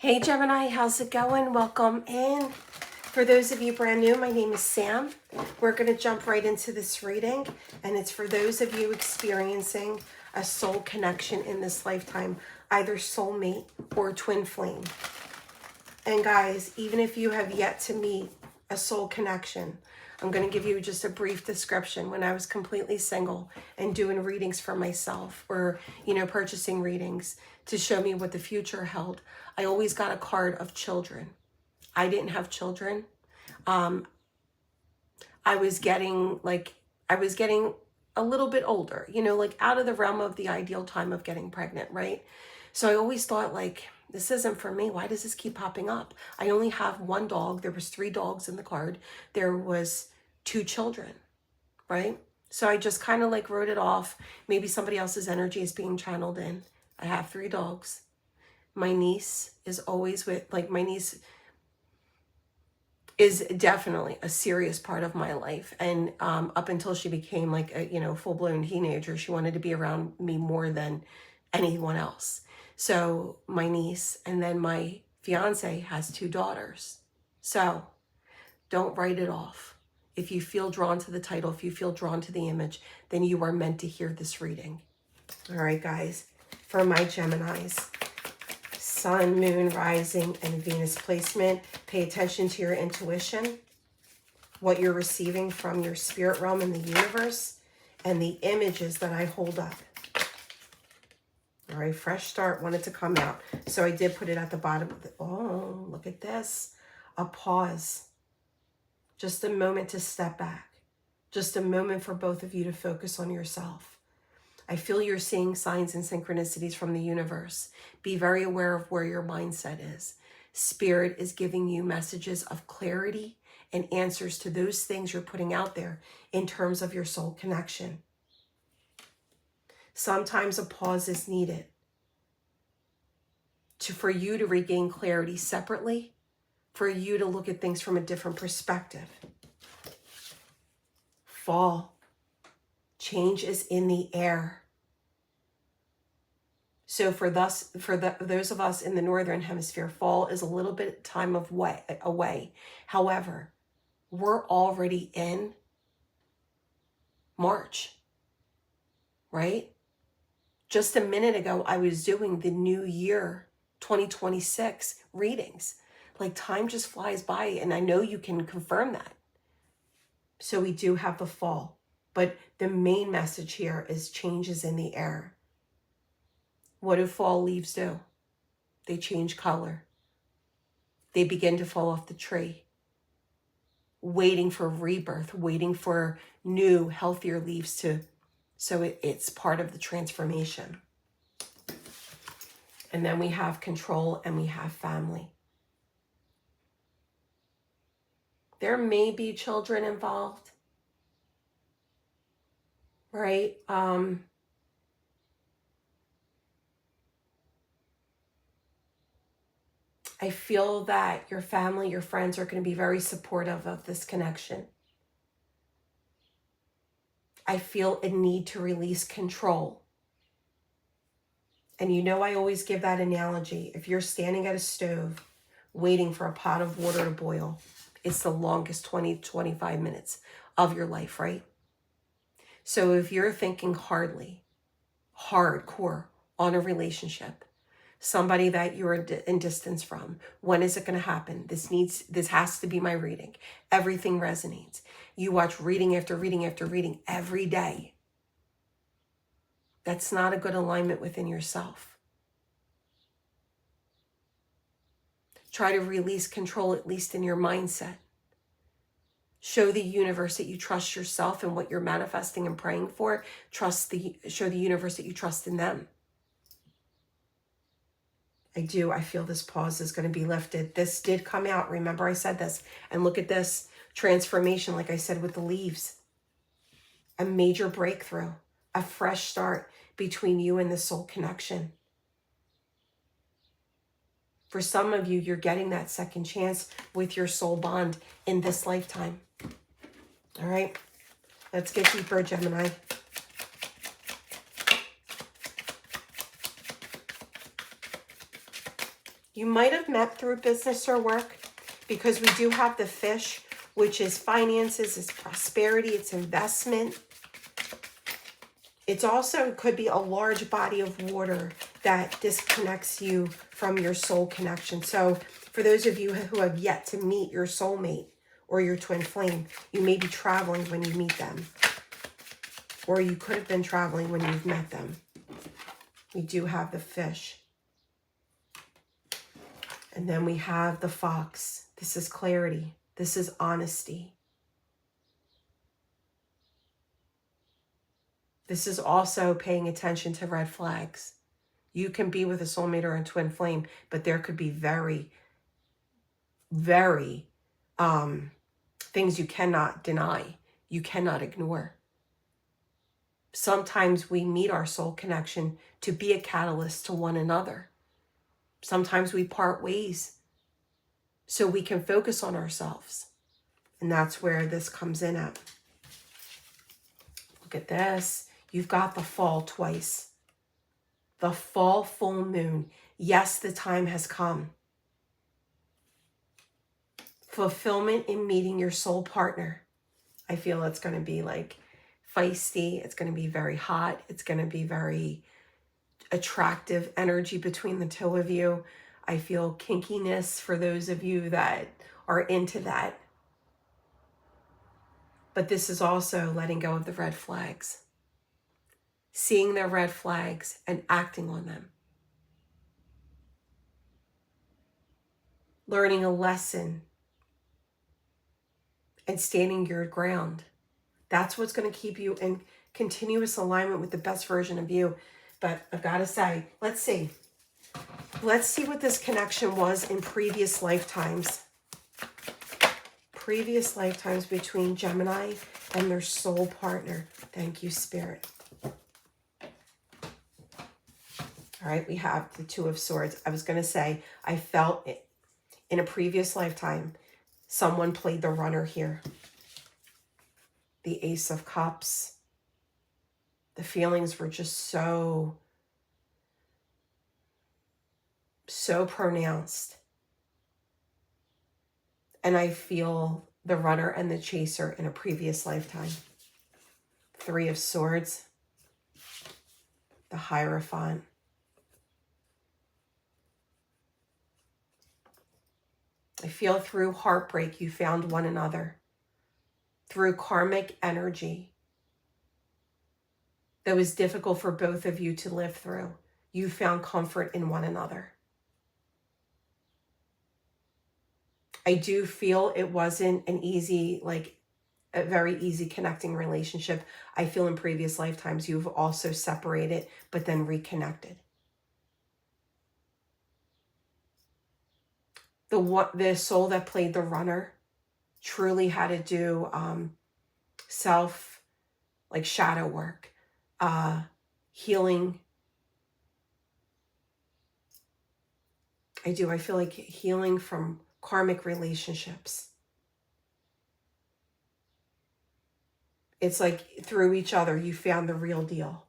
Hey Gemini, how's it going? Welcome in. For those of you brand new, my name is Sam. We're going to jump right into this reading, and it's for those of you experiencing a soul connection in this lifetime, either soulmate or twin flame. And guys, even if you have yet to meet a soul connection, I'm going to give you just a brief description. When I was completely single and doing readings for myself, or, purchasing readings to show me what the future held, I always got a card of children. I didn't have children. I was getting a little bit older, out of the realm of the ideal time of getting pregnant, right? So I always thought, this isn't for me. Why does this keep popping up? I only have one dog. There was 3 dogs in the card. There was 2 children, right? So I just kind of wrote it off. Maybe somebody else's energy is being channeled in. I have 3 dogs. My niece is always my niece is definitely a serious part of my life. And up until she became a full-blown teenager, she wanted to be around me more than anyone else. So my niece, and then my fiance has 2 daughters. So don't write it off. If you feel drawn to the title, if you feel drawn to the image, then you are meant to hear this reading. All right, guys, for my Geminis, Sun, Moon, Rising, and Venus placement, pay attention to your intuition, what you're receiving from your spirit realm in the universe, and the images that I hold up. All right, fresh start wanted to come out. So I did put it at the bottom of the, oh, look at this. A pause. Just a moment to step back. Just a moment for both of you to focus on yourself. I feel you're seeing signs and synchronicities from the universe. Be very aware of where your mindset is. Spirit is giving you messages of clarity and answers to those things you're putting out there in terms of your soul connection. Sometimes a pause is needed for you to regain clarity separately, for you to look at things from a different perspective. Fall. Change is in the air. So for those of us in the Northern Hemisphere, fall is a little bit time of away. However, we're already in March, right? Just a minute ago, I was doing the New Year 2026 readings. Time just flies by, and I know you can confirm that. So we do have the fall, but the main message here is changes in the air. What do fall leaves do? They change color. They begin to fall off the tree, waiting for rebirth, waiting for new, healthier leaves so it's part of the transformation. And then we have control and we have family. There may be children involved, right? I feel that your family, your friends are going to be very supportive of this connection. I feel a need to release control. And I always give that analogy. If you're standing at a stove waiting for a pot of water to boil, it's the longest 20, 25 minutes of your life, right? So if you're thinking hardcore on a relationship, somebody that you're in distance from, when is it going to happen? This has to be my reading. Everything resonates. You watch reading after reading after reading every day. That's not a good alignment within yourself. Try to release control, at least in your mindset. Show the universe that you trust yourself and what you're manifesting and praying for. Show the universe that you trust in them. I feel this pause is going to be lifted. This did come out. Remember I said this. And look at this transformation, like I said, with the leaves. A major breakthrough. A fresh start between you and the soul connection. For some of you, you're getting that second chance with your soul bond in this lifetime. All right, let's get deeper, Gemini. You might have met through business or work, because we do have the fish, which is finances, it's prosperity, it's investment. It's also could be a large body of water that disconnects you from your soul connection. So for those of you who have yet to meet your soulmate or your twin flame, you may be traveling when you meet them. Or you could have been traveling when you've met them. We do have the fish. And then we have the fox. This is clarity. This is honesty. This is also paying attention to red flags. You can be with a soulmate or a twin flame, but there could be very things you cannot deny, you cannot ignore. Sometimes we meet our soul connection to be a catalyst to one another. Sometimes we part ways so we can focus on ourselves. And that's where this comes in at. Look at this. You've got the fall twice. The fall full moon. Yes, the time has come. Fulfillment in meeting your soul partner. I feel it's going to be like feisty. It's going to be very hot. It's going to be very attractive energy between the two of you. I feel kinkiness for those of you that are into that. But this is also letting go of the red flags. Seeing the red flags and acting on them. Learning a lesson and standing your ground. That's what's going to keep you in continuous alignment with the best version of you. But I've got to say, let's see. Let's see what this connection was in previous lifetimes. Previous lifetimes between Gemini and their soul partner. Thank you, Spirit. All right, we have the Two of Swords. I was going to say, I felt it in a previous lifetime, someone played the runner here. The Ace of Cups. The feelings were just so pronounced. And I feel the runner and the chaser in a previous lifetime. Three of Swords. The Hierophant. I feel through heartbreak, you found one another. Through karmic energy that was difficult for both of you to live through, you found comfort in one another. I do feel it wasn't an easy, like a very easy connecting relationship. I feel in previous lifetimes you've also separated, but then reconnected. The soul that played the runner truly had to do like shadow work, healing. I feel like healing from karmic relationships. It's like through each other, you found the real deal.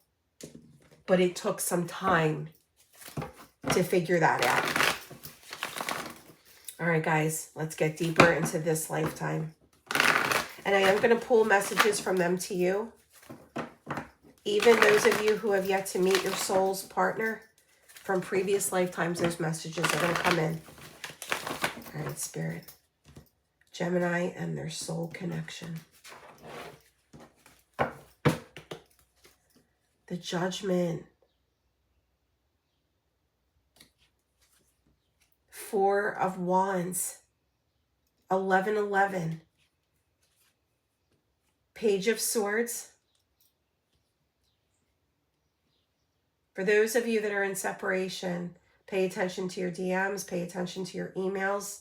But it took some time to figure that out. All right, guys, let's get deeper into this lifetime. And I am going to pull messages from them to you. Even those of you who have yet to meet your soul's partner from previous lifetimes, those messages are going to come in. All right, Spirit. Gemini and their soul connection. The Judgment. 4 of Wands. 1111. Page of Swords. For those of you that are in separation, pay attention to your DMs, pay attention to your emails.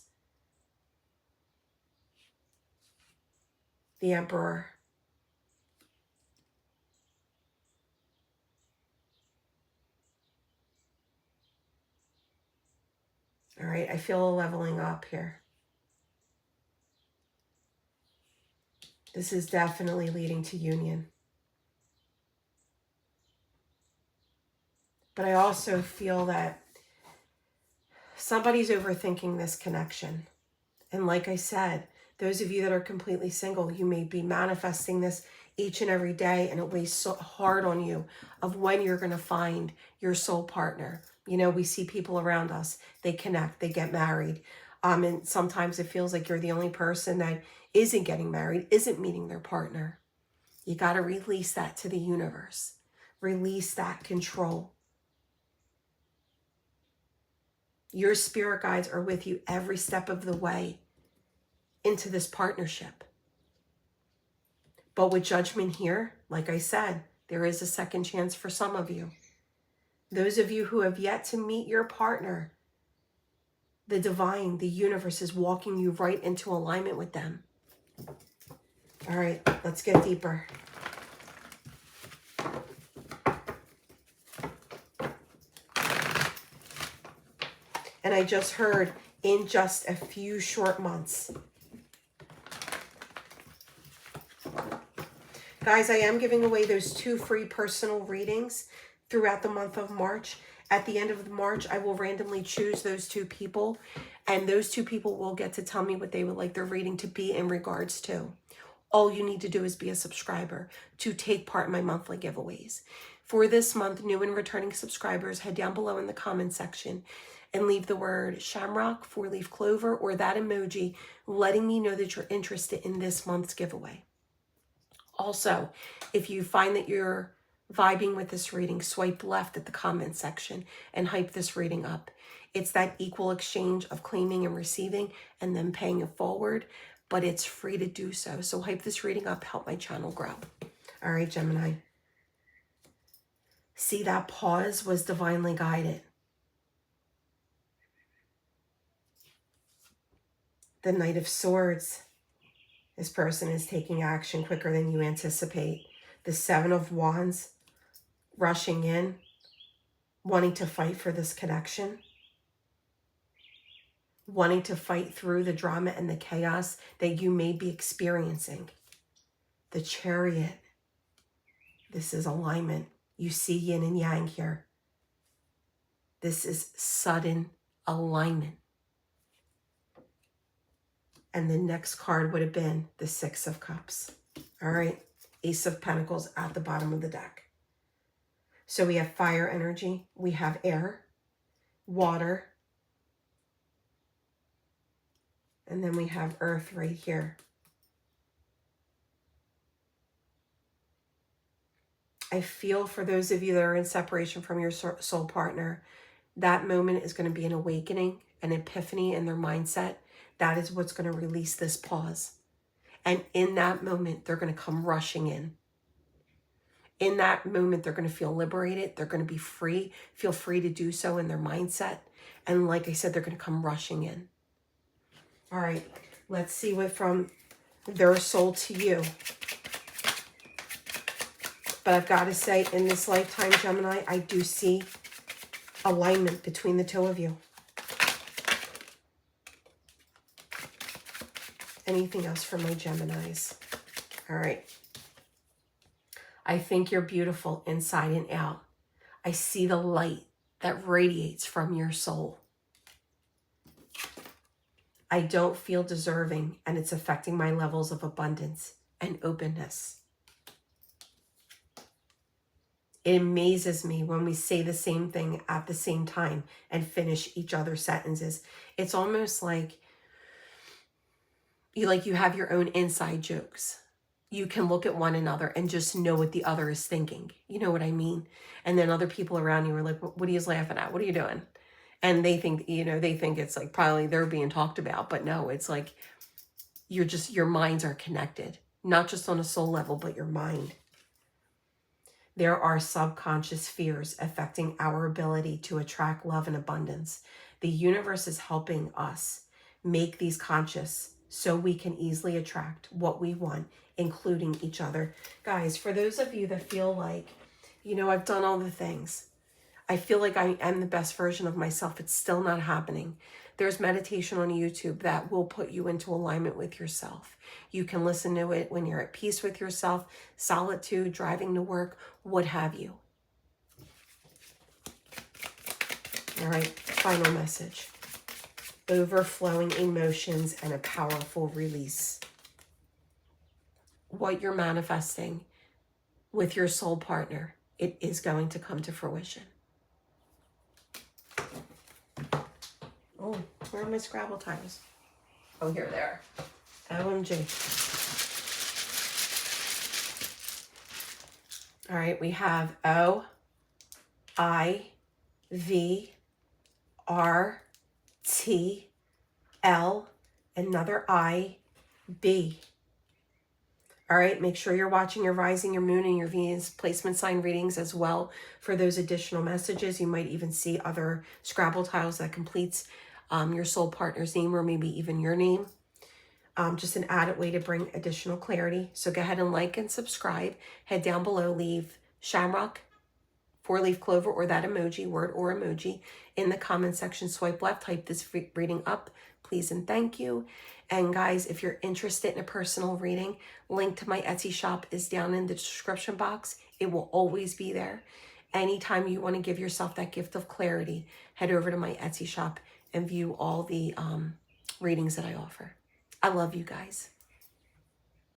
The Emperor. All right, I feel a leveling up here. This is definitely leading to union. But I also feel that Somebody's overthinking this connection. And like I said, those of you that are completely single, you may be manifesting this each and every day, and it weighs so hard on you of when you're going to find your soul partner. You know, we see people around us, they connect, they get married. And sometimes it feels like you're the only person that isn't getting married, isn't meeting their partner. You got to release that to the universe. Release that control. Your spirit guides are with you every step of the way into this partnership. But with judgment here, like I said, there is a second chance for some of you. Those of you who have yet to meet your partner, the divine, the universe is walking you right into alignment with them. All right, let's get deeper. And I just heard, in just a few short months. Guys, I am giving away those 2 free personal readings throughout the month of March. At the end of March, I will randomly choose those 2 people, and those 2 people will get to tell me what they would like their reading to be in regards to. All you need to do is be a subscriber to take part in my monthly giveaways. For this month, new and returning subscribers, head down below in the comment section and leave the word shamrock, 4-leaf clover, or that emoji letting me know that you're interested in this month's giveaway. Also, if you find that you're vibing with this reading, swipe left at the comment section and hype this reading up. It's that equal exchange of claiming and receiving and then paying it forward, but it's free to do so. So hype this reading up, help my channel grow. All right, Gemini. See, that pause was divinely guided. The Knight of Swords. This person is taking action quicker than you anticipate. The 7 of Wands, rushing in, wanting to fight for this connection, wanting to fight through the drama and the chaos that you may be experiencing. The Chariot. This is alignment. You see yin and yang here. This is sudden alignment. And the next card would have been the 6 of Cups. All right. Ace of Pentacles at the bottom of the deck. So we have fire energy. We have air, water. And then we have earth right here. I feel for those of you that are in separation from your soul partner, that moment is going to be an awakening, an epiphany in their mindset. That is what's going to release this pause. And in that moment, they're going to come rushing in. In that moment, they're going to feel liberated. They're going to be free, feel free to do so in their mindset. And like I said, they're going to come rushing in. All right, let's see what from their soul to you. But I've got to say, in this lifetime, Gemini, I do see alignment between the 2 of you. Anything else for my Geminis? All right. I think you're beautiful inside and out. I see the light that radiates from your soul. I don't feel deserving, and it's affecting my levels of abundance and openness. It amazes me when we say the same thing at the same time and finish each other's sentences. It's almost like you have your own inside jokes. You can look at one another and just know what the other is thinking. You know what I mean? And then other people around you are like, what are you laughing at? What are you doing? And they think, they think it's like probably they're being talked about, but no, it's like your minds are connected, not just on a soul level, but your mind. There are subconscious fears affecting our ability to attract love and abundance. The universe is helping us make these conscious so we can easily attract what we want, including each other. Guys, for those of you that feel like, I've done all the things, I feel like I am the best version of myself, it's still not happening. There's meditation on YouTube that will put you into alignment with yourself. You can listen to it when you're at peace with yourself, solitude, driving to work, what have you. All right, final message. overflowing emotions, and a powerful release. What you're manifesting with your soul partner, it is going to come to fruition. Oh, where are my Scrabble tiles? Oh, here they are. OMG. All right, we have O, I, V, R, T, L, another I, B. All right, make sure you're watching your rising, your moon, and your Venus placement sign readings as well for those additional messages. You might even see other Scrabble tiles that completes your soul partner's name, or maybe even your name. Just an added way to bring additional clarity. So go ahead and like and subscribe. Head down below, leave Shamrock, 4-leaf clover, or that emoji, word or emoji, in the comment section. Swipe left, type this reading up, please and thank you. And guys, if you're interested in a personal reading, link to my Etsy shop is down in the description box. It will always be there. Anytime you want to give yourself that gift of clarity, head over to my Etsy shop and view all the readings that I offer. I love you guys.